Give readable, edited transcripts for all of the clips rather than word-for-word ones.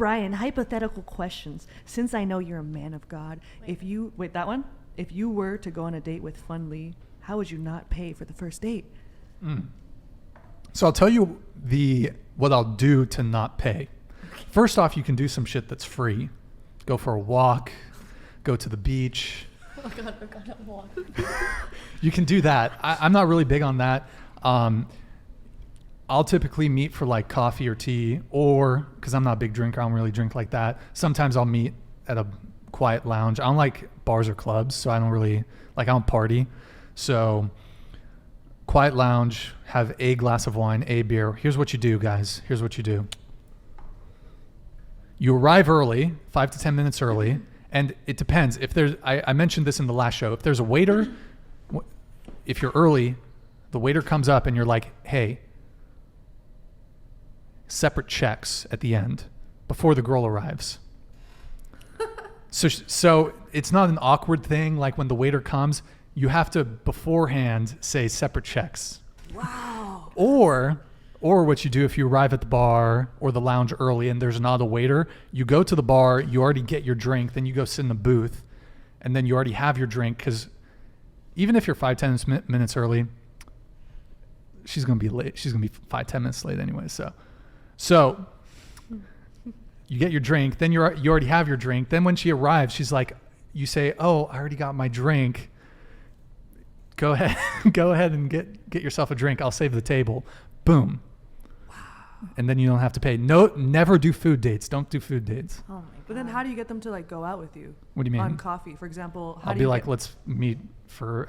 Brian, hypothetical questions. Since I know you're a man of God, if you were to go on a date with Fun Lee, how would you not pay for the first date? So I'll tell you what I'll do to not pay. First off, you can do some shit that's free. Go for a walk, go to the beach. Oh God, I've got to walk. You can do that. I'm not really big on that. I'll typically meet for like coffee or tea, or because I'm not a big drinker, I don't really drink like that. Sometimes I'll meet at a quiet lounge. I don't like bars or clubs, so I don't party. So quiet lounge, have a glass of wine, a beer. Here's what you do, guys. Here's what you do. You arrive early, 5 to 10 minutes early, and it depends. If there's, I mentioned this in the last show, if there's a waiter, if you're early, the waiter comes up and you're like, hey, separate checks at the end before the girl arrives. So it's not an awkward thing. Like when the waiter comes, you have to beforehand say separate checks. Wow. Or what you do if you arrive at the bar or the lounge early and there's not a waiter, you go to the bar, you already get your drink, then you go sit in the booth, and then you already have your drink, because even if you're 5-10 minutes early, she's going to be late. She's going to be 5-10 minutes late anyway. So you get your drink, then you already have your drink. Then when she arrives, she's like, you say, oh, I already got my drink. Go ahead and get yourself a drink. I'll save the table. Boom. Wow. And then you don't have to pay. No, never do food dates. Don't do food dates. Oh my God. But then how do you get them to like go out with you? What do you mean? On coffee, for example. I'll be like, let's meet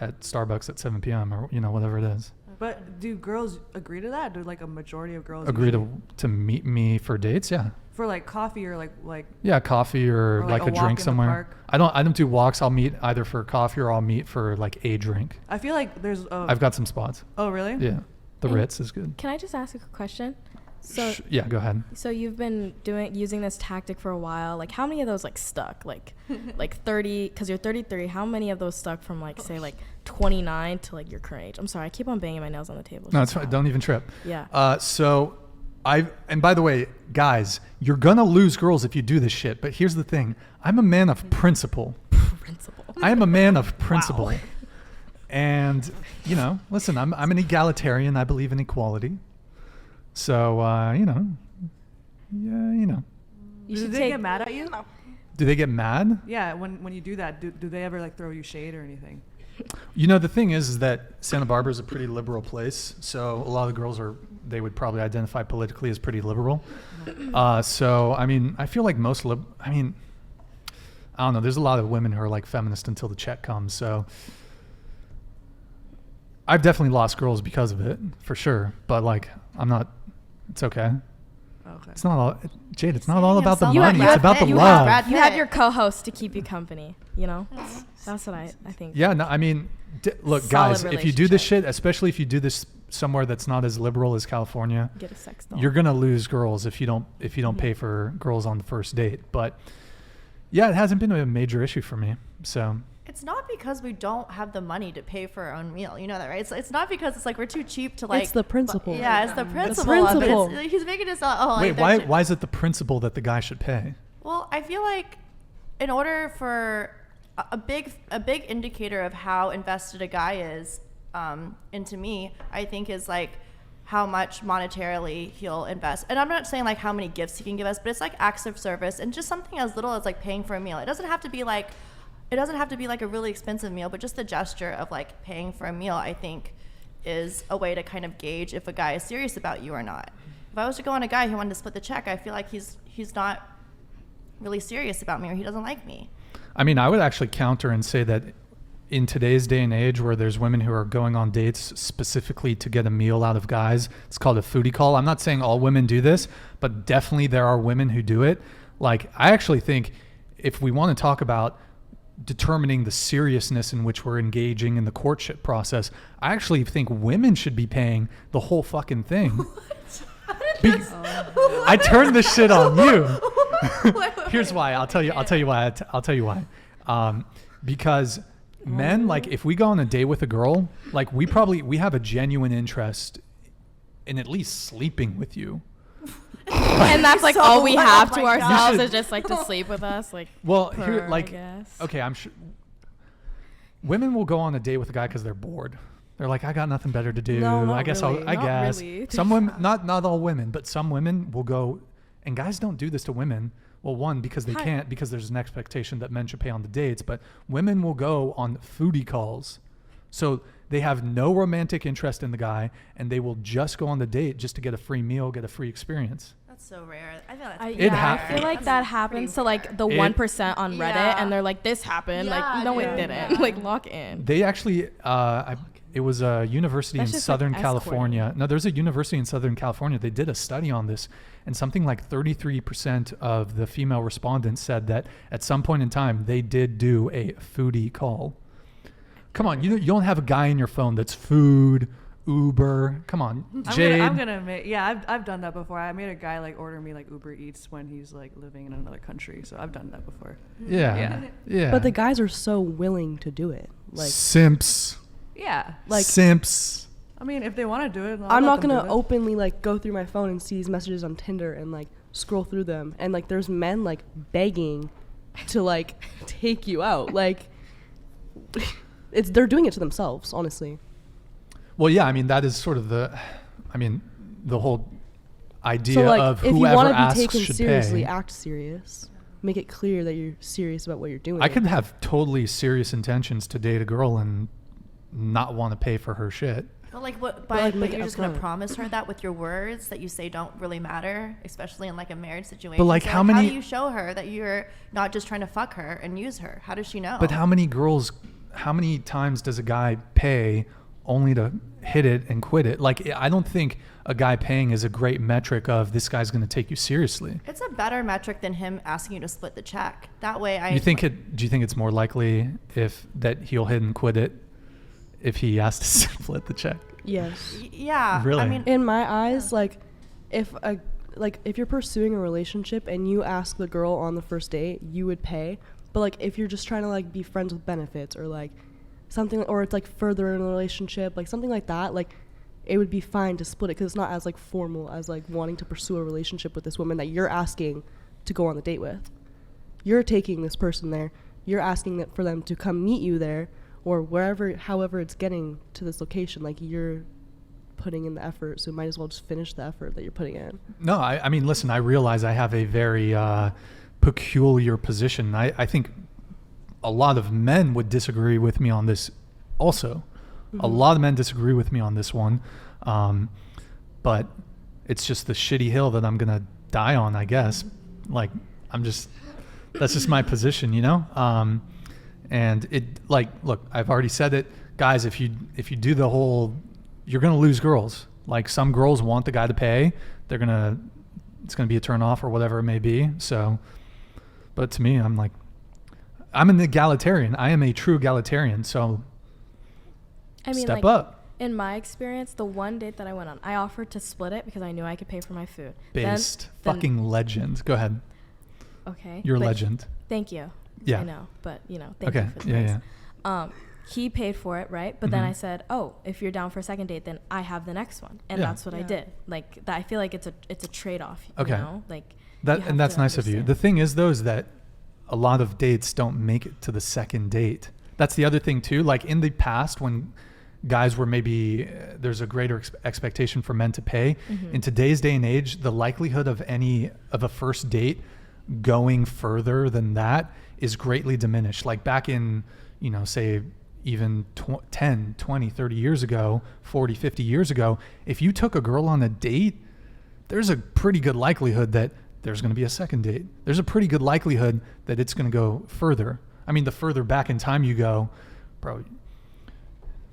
at Starbucks at 7 p.m. or whatever it is. But do girls agree to that? Do like a majority of girls agree to meet me for dates? Yeah. For like coffee or like yeah, coffee or like a drink somewhere. I don't do walks. I'll meet either for coffee or I'll meet for like a drink. I feel like there's I've got some spots. Oh really? Yeah. The Ritz is good. Can I just ask a question? So yeah, go ahead. So you've been using this tactic for a while. Like how many of those like stuck? Like 30, because you're 33. How many of those stuck from like say like 29 to like your current age? I'm sorry, I keep on banging my nails on the table. No, it's fine. Don't even trip. Yeah. So and by the way, guys, you're gonna lose girls if you do this shit. But here's the thing: I'm a man of principle. I am a man of principle. Wow. And listen, I'm an egalitarian. I believe in equality. So Do they get mad at you? Do they get mad? Yeah, when you do that, do they ever like throw you shade or anything? The thing is that Santa Barbara is a pretty liberal place, so a lot of the girls they would probably identify politically as pretty liberal. So I mean, I feel like I don't know. There's a lot of women who are like feminist until the check comes. So I've definitely lost girls because of it, for sure. But like, I'm not. It's okay. Okay. It's not all, Jade. It's not all about the money. It's about the you love. You had your co-host to keep you company. That's what I think. Yeah. No. I mean, look, guys. If you do this shit, especially if you do this somewhere that's not as liberal as California, get a sex doll. You're gonna lose girls if you don't pay for girls on the first date. But yeah, it hasn't been a major issue for me. So. It's not because we don't have the money to pay for our own meal. You know that, right? It's not because it's like we're too cheap to like. It's the principle. Yeah, it's the principle. Of it. He's making it sound. Wait, why is it the principle that the guy should pay? Well, I feel like in order for a big indicator of how invested a guy is into me, I think is like how much monetarily he'll invest. And I'm not saying like how many gifts he can give us, but it's like acts of service and just something as little as like paying for a meal. It doesn't have to be like a really expensive meal, but just the gesture of like paying for a meal, I think, is a way to kind of gauge if a guy is serious about you or not. If I was to go on a guy who wanted to split the check, I feel like he's not really serious about me or he doesn't like me. I mean, I would actually counter and say that in today's day and age where there's women who are going on dates specifically to get a meal out of guys, it's called a foodie call. I'm not saying all women do this, but definitely there are women who do it. Like, I actually think if we want to talk about determining the seriousness in which we're engaging in the courtship process, I actually think women should be paying the whole fucking thing. I turned this shit on you. Here's why. I'll tell you why. Because men, like, if we go on a date with a girl, like, we have a genuine interest in at least sleeping with you. And that's like So all we what? have Oh to my God. ourselves You is just like to sleep with us. Like, Well, per, here, I like, guess. okay, I'm sure women will go on a date with a guy because they're bored. They're like, I got nothing better to do. No, not I guess really. I Not guess really. some women, not all women, but some women will go, and guys don't do this to women. Well, one, because they Hi. can't, because there's an expectation that men should pay on the dates, but women will go on foodie calls. So they have no romantic interest in the guy, and they will just go on the date just to get a free meal, get a free experience. That's so rare. I feel that's I, It yeah, I hap- feel like That's that pretty happens to rare. like the It- 1% on Reddit, Yeah. and they're like, "This happened." Yeah, Like, no, it dude, didn't. yeah. Like, lock in. They actually, it was a university in That's just, like, Southern escorting. California. No, there's a university in Southern California. They did a study on this, and something like 33% of the female respondents said that at some point in time they did do a foodie call. Come on, you don't have a guy in your phone that's food, Uber. Come on, Jade. I'm gonna admit, yeah, I've done that before. I made a guy like order me like Uber Eats when he's like living in another country. So I've done that before. yeah. But the guys are so willing to do it. Like, simps, Yeah, like simps. I mean, if they want to do it, I'm not gonna openly like go through my phone and see these messages on Tinder and like scroll through them, and like there's men like begging to like take you out. Like, they're doing it to themselves, honestly. Well, yeah, I mean that is sort of the whole idea So like, of if you whoever want to be asks taken should seriously, pay. act serious. Make it clear that you're serious about what you're doing. I could have totally serious intentions to date a girl and not want to pay for her shit. But like what? like, But make it you're just gonna upfront. promise her that with your words that you say don't really matter, especially in like a marriage situation. But, like, So, how How many- do you show her that you're not just trying to fuck her and use her? How does she know? But how many times does a guy pay only to hit it and quit it? Like, I don't think a guy paying is a great metric of this guy's going to take you seriously. It's a better metric than him asking you to split the check. That way, Do you think it's more likely that he'll hit and quit it if he has to split the check? Yes. Yeah. Really? I mean, In my eyes, like if you're pursuing a relationship and you ask the girl on the first date, you would pay. But like if you're just trying to like be friends with benefits or like something, or it's like further in a relationship, like something like that, like it would be fine to split it because it's not as like formal as like wanting to pursue a relationship with this woman that you're asking to go on the date with. You're taking this person there. You're asking for them to come meet you there or wherever, however it's getting to this location. Like you're putting in the effort, so might as well just finish the effort that you're putting in. No, I mean, listen, I realize I have a very peculiar position. I think a lot of men would disagree with me on this also. A lot of men disagree with me on this one. But it's just the shitty hill that I'm going to die on, I guess. Like, that's just my position, you know? And it, like, look, I've already said it. Guys, if you do the whole, you're going to lose girls. Like, some girls want the guy to pay. It's going to be a turn off or whatever it may be. So, but to me, I'm like, I'm an egalitarian. I am a true egalitarian. So I mean, step like, up. in my experience, the one date that I went on, I offered to split it because I knew I could pay for my food. Based. Then- Fucking legend. Go ahead. Okay. You're a but legend. Thank you. Yeah. I know, but thank Okay. you for the Yeah, praise. He paid for it, right? But then Mhm. I said, "Oh, if you're down for a second date, then I have the next one," and Yeah. that's what I Yeah. did. Like that, I feel like it's a trade-off. Okay. You know? Like That you and have that's to nice of you. The understand. thing is, though, is that a lot of dates don't make it to the second date. That's the other thing too. Like in the past, when guys were maybe there's a greater expectation for men to pay. Mhm. In today's day and age, the likelihood of a first date going further than that is greatly diminished. Like back in, say even 10, 20, 30 years ago, 40, 50 years ago, if you took a girl on a date, there's a pretty good likelihood that there's going to be a second date. There's a pretty good likelihood that it's going to go further. I mean, the further back in time you go, bro,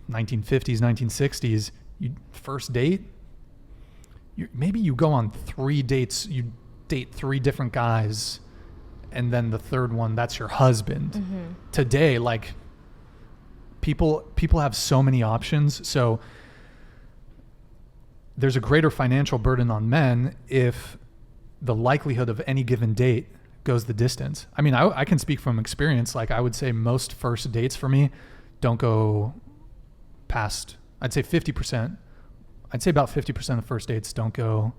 1950s, 1960s, first date, maybe you go on 3 dates, you date 3 different guys, and then the third one, that's your husband. Mhm. Today, like, people have so many options, so there's a greater financial burden on men if the likelihood of any given date goes the distance. I mean, I can speak from experience. Like, I would say most first dates for me don't go past, I'd say 50%. I'd say about 50% of first dates don't go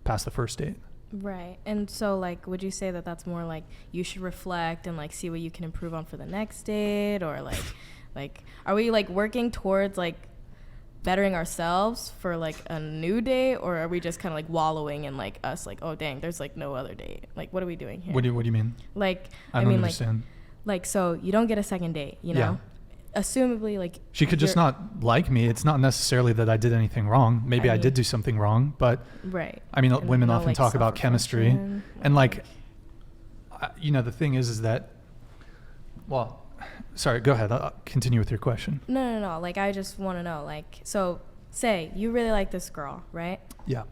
past the first date. Right. And so, like, would you say that that's more like you should reflect and like see what you can improve on for the next date, or like are we like working towards like bettering ourselves for like a new date, or are we just kind of like wallowing in like us like, oh dang, there's like no other date? Like, what are we doing here? What do you mean? Like, I don't mean, understand. like so you don't get a second date, you know? Assumably, like She could just not like me. It's not necessarily that I did anything wrong. Maybe I did do something wrong, but right. I mean, And women no, often like, talk about chemistry, self-reflection, and like, you know, the thing is that, well, sorry, go ahead. I'll continue with your question. No. Like, I just want to know, like, so say you really like this girl, right? Yeah.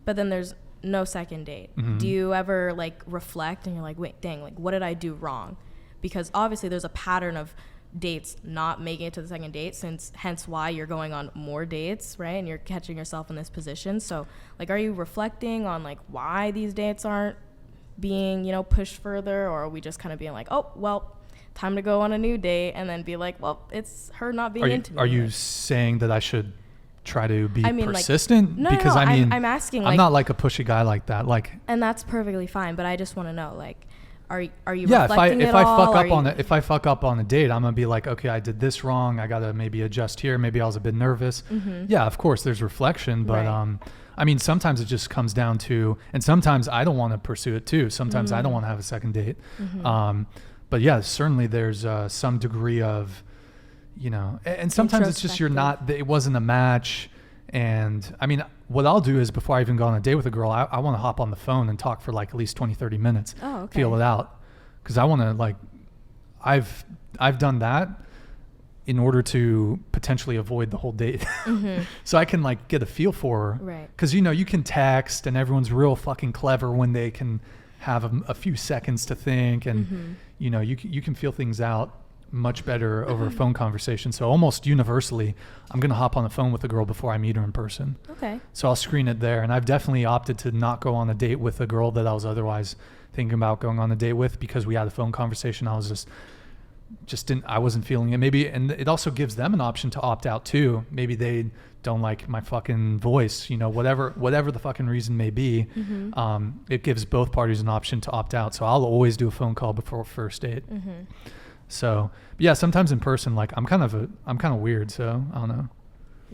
But then there's no second date. Mhm. Do you ever like reflect and you're like, wait, dang, like what did I do wrong? Because obviously there's a pattern of dates not making it to the second date, hence why you're going on more dates, right? And you're catching yourself in this position. So like, are you reflecting on like why these dates aren't being, you know, pushed further, or are we just kind of being like, oh, well, time to go on a new date, and then be like, well, it's her not being into me. Are you Like, saying that I should try to be I mean, like- persistent? No, because no, I mean, I'm asking, I'm like- not like a pushy guy like that. Like, and that's perfectly fine, but I just want to know, like, are you yeah, reflecting if I at fuck all? up on it, if I fuck up on a date, I'm gonna be like, okay, I did this wrong. I gotta maybe adjust here. Maybe I was a bit nervous. Yeah, of course, there's reflection, but Right. I mean, sometimes it just comes down to, and sometimes I don't want to pursue it too. Sometimes I don't want to have a second date. But yeah, certainly there's some degree of, you know, and sometimes it's just it wasn't a match. And I mean, what I'll do is before I even go on a date with a girl, I want to hop on the phone and talk for like at least 20, 30 minutes, Oh, okay. feel it out. Cause I want to like, I've done that in order to potentially avoid the whole date. So I can like get a feel for her. Right. Cause you know, you can text and everyone's real fucking clever when they can have a few seconds to think, and you know, you can feel things out much better over a phone conversation. So almost universally, I'm going to hop on the phone with a girl before I meet her in person. Okay. So I'll screen it there. And I've definitely opted to not go on a date with a girl that I was otherwise thinking about going on a date with, because we had a phone conversation. I was I wasn't feeling it. Maybe, and it also gives them an option to opt out too. Maybe they don't like my fucking voice, you know, whatever the fucking reason may be. It gives both parties an option to opt out. So I'll always do a phone call before a first date. So yeah, sometimes in person, like I'm kind of weird. So I don't know.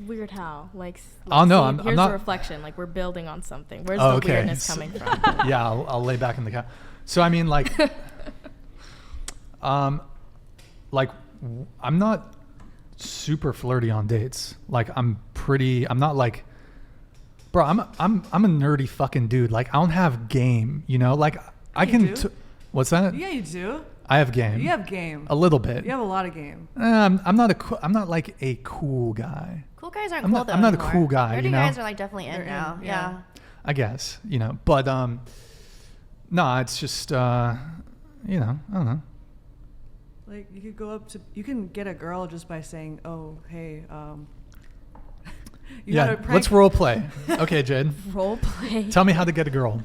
Weird how? Like Oh, no, see, I'm here's not- the reflection. Like, we're building on something. Where's Oh, the okay. weirdness So- coming from? Yeah, I'll lay back in the couch. So I mean, like, I'm not super flirty on dates. Like I'm not like, bro, I'm a nerdy fucking dude. Like I don't have game, you know. Like I You can. do? What's that? Yeah, you do. I have game. You have game. a little bit. You have a lot of game. I'm not like a cool guy. Cool guys aren't I'm cool not- though I'm not a anymore. cool guy, Nerdy you know? guys are like definitely in They're in, now. yeah. Yeah. I guess, you know, but no, it's just you know, I don't know. Like you can get a girl just by saying, "Oh, hey, you gotta prank- let's role play. Okay, Jade, Role play. tell me how to get a girl.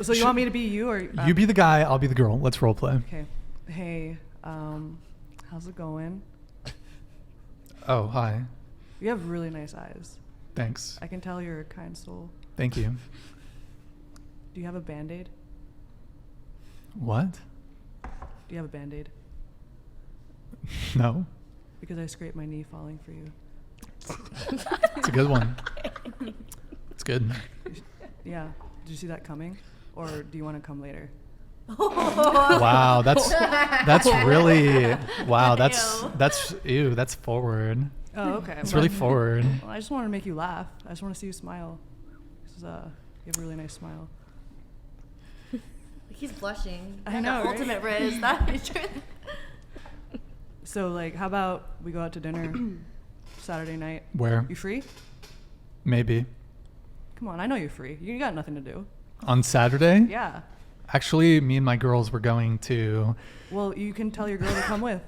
So you want me to be you, or you be the guy, I'll be the girl. Let's role play. Okay. Hey, how's it going? Oh, hi. You have really nice eyes. Thanks. I can tell you're a kind soul. Thank you. Do you have a Band-Aid? What? Do you have a Band-Aid? No. Because I scraped my knee falling for you. It's a good one. It's good. Yeah. Did you see that coming? Or do you want to come later? Wow, that's really wow. That's ew. That's forward. Oh, okay. It's really forward. Well, I just want to make you laugh. I just want to see you smile. 'Cause, you have a really nice smile. He's blushing. I know, The right? ultimate Riz. That is true. So, like, how about we go out to dinner Saturday night? Where? You free? Maybe. Come on, I know you're free. You got nothing to do. On Saturday? Yeah. Actually, me and my girls were going to Well, you can tell your girl to come with.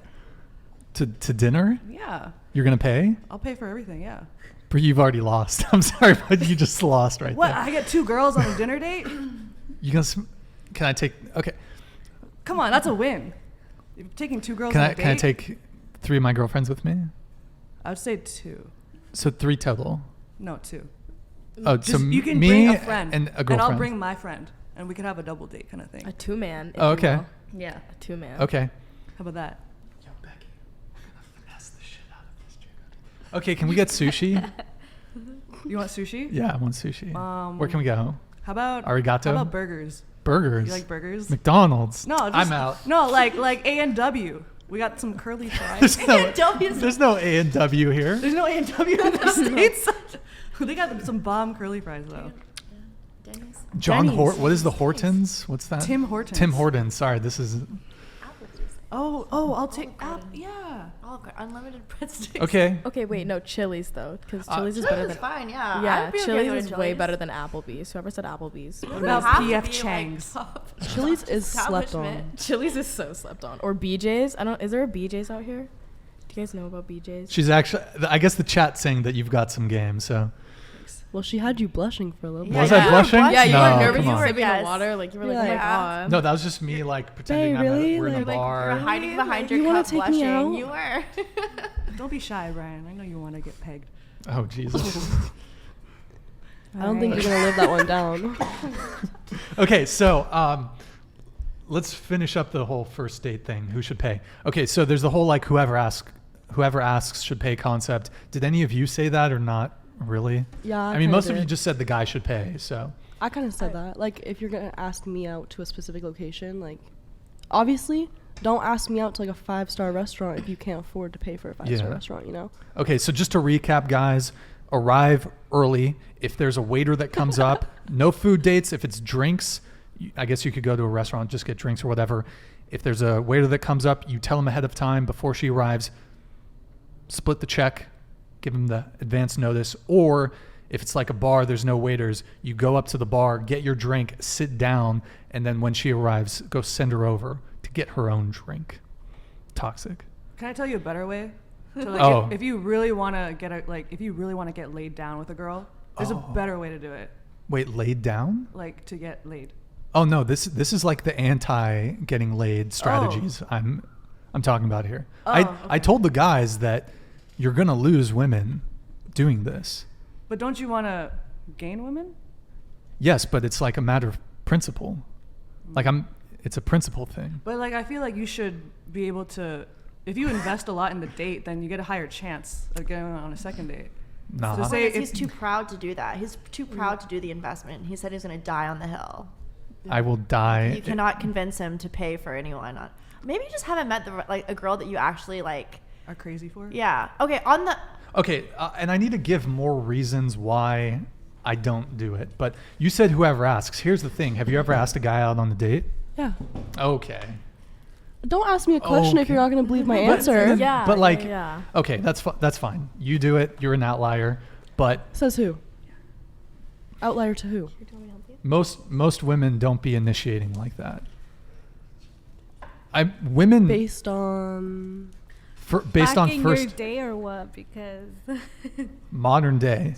to dinner. Yeah. You're gonna pay? I'll pay for everything, yeah. But you've already lost. I'm sorry, but you just lost right What? there. I get 2 girls on a dinner date? You gonna? Can I take? Okay. Come on, that's a win. You're taking 2 girls Can on I a date? can I take 3 of my girlfriends with me? I would say 2. So 3 total. No, 2. Oh, Just, so you can me bring a friend, and a and girlfriend. I'll bring my friend, and we could have a double date kind of thing. A 2-man. if Oh, you okay. will. Yeah. A 2-man. Okay. How about that? Yo, Becky, finesse the shit out of this chick. Okay, can we get sushi? You want sushi? Yeah, I want sushi. Where can we go? How about Arigato? How about burgers? Burgers. You like burgers? McDonald's. No, just, I'm out. No, like A&W. We got some curly fries. There's no A&W here. There's no A&W in the States. They got some bomb curly fries though. Denny's. John Denny's. What is the Hortons? What's that? Tim Hortons. Tim Hortons. Sorry, this is I'll take Garden. yeah. Olive Garden. Unlimited breadsticks. okay. Okay, wait, no, Chili's though, because Chili's is better Chili's than. is fine, yeah. Yeah, I'd be okay Chili's going is to way Chili's. better than Applebee's. Whoever said Applebee's. It What doesn't about have to PF be, Chang's? Chili's is slept establishment. on. Chili's is so slept on. Or BJ's. I don't. Is there a BJ's out here? Do you guys know about BJ's? She's actually. I guess the chat's saying that you've got some game. So Well, she had you blushing for a little bit. was Yeah, I you were blushing? blushing. Yeah, you no, were nervous. come You on. were sipping Yes. the water. Like you were like, Yeah. oh my Yeah. god. No, that was just me like pretending really? we're in a Like- bar. You were hiding behind You your wanna cup take me blushing. out? You were. Don't be shy, Brian. I know you want to get pegged. Oh Jesus. I don't think you're gonna live that one down. Okay, so let's finish up the whole first date thing. Who should pay? Okay, so there's the whole like whoever asks should pay concept. Did any of you say that or not? Really? Yeah, I mean, kinda most of you did. just said the guy should pay. So I kind of said that. Like, if you're gonna ask me out to a specific location, like, obviously, don't ask me out to like a 5-star restaurant if you can't afford to pay for a 5-star Yeah. restaurant. You know? okay, so just to recap, guys, arrive early. If there's a waiter that comes up, no food dates. If it's drinks, I guess you could go to a restaurant, just get drinks or whatever. If there's a waiter that comes up, you tell him ahead of time before she arrives, split the check, give him the advance notice. Or if it's like a bar, there's no waiters, you go up to the bar, get your drink, sit down, and then when she arrives, go send her over to get her own drink. Toxic. Can I tell you a better way? To like Oh. if you really want to get laid down with a girl, there's a Oh. better way to do it. Wait, laid down? Like to get laid. Oh no, this is like the anti getting laid strategies I'm talking about here. I okay. told the guys that you're gonna lose women doing this. But don't you want to gain women? Yes, but it's like a matter of principle. Like it's a principle thing. But like I feel like you should be able to. If you invest a lot in the date, then you get a higher chance of getting on a second date. Nah. So say He's if- too proud to do that. He's too proud to do the investment. He said he's going to die on the hill. I will die. You cannot convince him to pay for anyone. Maybe you just haven't met a girl that you actually like. Are crazy for it? Yeah. Okay. On the. Okay, and I need to give more reasons why I don't do it. But you said whoever asks. Here's the thing. Have you ever asked a guy out on a date? Yeah. Okay. Don't ask me a question if Okay. you're not gonna believe my But- answer. Yeah. But like, yeah. okay, that's fine. You do it. You're an outlier. But Says who? Outlier to who? most women don't be initiating like that. Women Based on. based Back on in first your day or what? Because modern day.